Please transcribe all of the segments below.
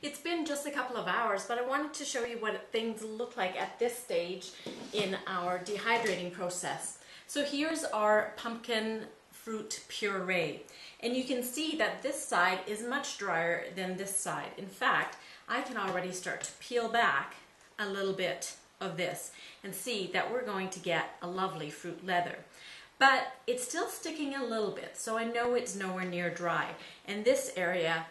It's been just a couple of hours, but I wanted to show you what things look like at this stage in our dehydrating process. So here's our pumpkin fruit puree. And you can see that this side is much drier than this side. In fact, I can already start to peel back a little bit of this and see that we're going to get a lovely fruit leather. But it's still sticking a little bit, so I know it's nowhere near dry. And this area,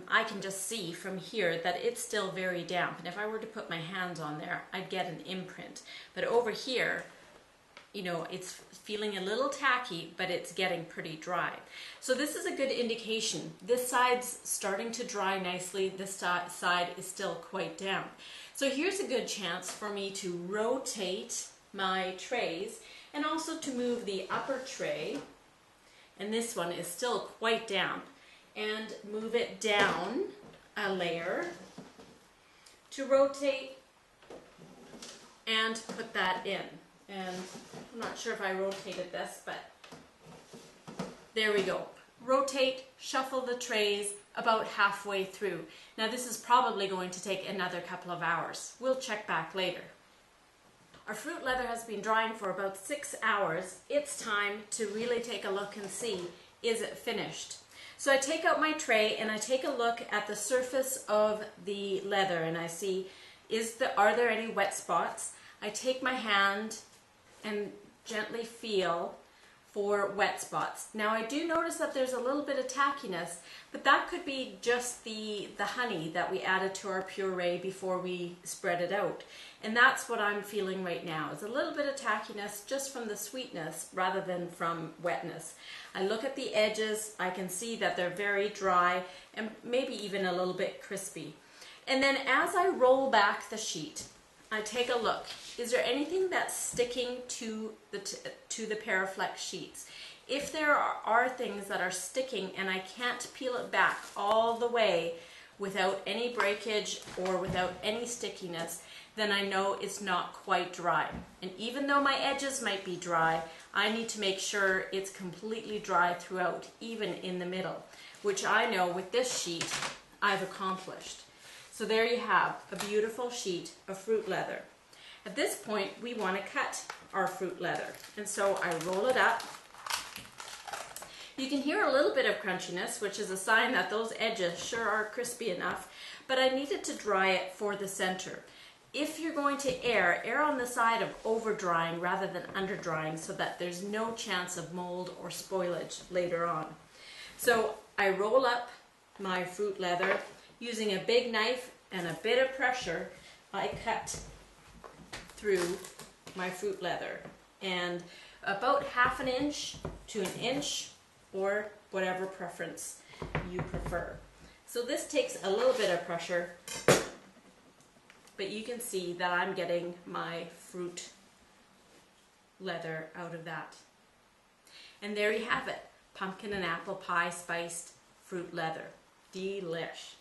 I can just see from here that it's still very damp. And if I were to put my hands on there, I'd get an imprint. But over here, you know, it's feeling a little tacky, but it's getting pretty dry. So this is a good indication. This side's starting to dry nicely. This side is still quite damp. So here's a good chance for me to rotate my trays and also to move the upper tray, and this one is still quite damp, and move it down a layer to rotate and put that in. And I'm not sure if I rotated this, but there we go. Rotate, shuffle the trays about halfway through. Now this is probably going to take another couple of hours. We'll check back later. Our fruit leather has been drying for about 6 hours. It's time to really take a look and see, is it finished? So I take out my tray and I take a look at the surface of the leather and I see, are there any wet spots? I take my hand and gently feel for wet spots. Now I do notice that there's a little bit of tackiness, but that could be just the honey that we added to our puree before we spread it out. And that's what I'm feeling right now, is a little bit of tackiness just from the sweetness rather than from wetness. I look at the edges, I can see that they're very dry and maybe even a little bit crispy. And then as I roll back the sheet, I take a look. Is there anything that's sticking to the Paraflex sheets? If there are things that are sticking and I can't peel it back all the way without any breakage or without any stickiness, then I know it's not quite dry. And even though my edges might be dry, I need to make sure it's completely dry throughout, even in the middle, which I know with this sheet I've accomplished. So there you have a beautiful sheet of fruit leather. At this point, we want to cut our fruit leather. And so I roll it up. You can hear a little bit of crunchiness, which is a sign that those edges sure are crispy enough, but I needed to dry it for the center. If you're going to err on the side of over drying rather than under drying so that there's no chance of mold or spoilage later on. So I roll up my fruit leather. Using a big knife and a bit of pressure, I cut through my fruit leather, and about ½ an inch to an inch, or whatever preference you prefer. So this takes a little bit of pressure, but you can see that I'm getting my fruit leather out of that. And there you have it, pumpkin and apple pie spiced fruit leather. Delish.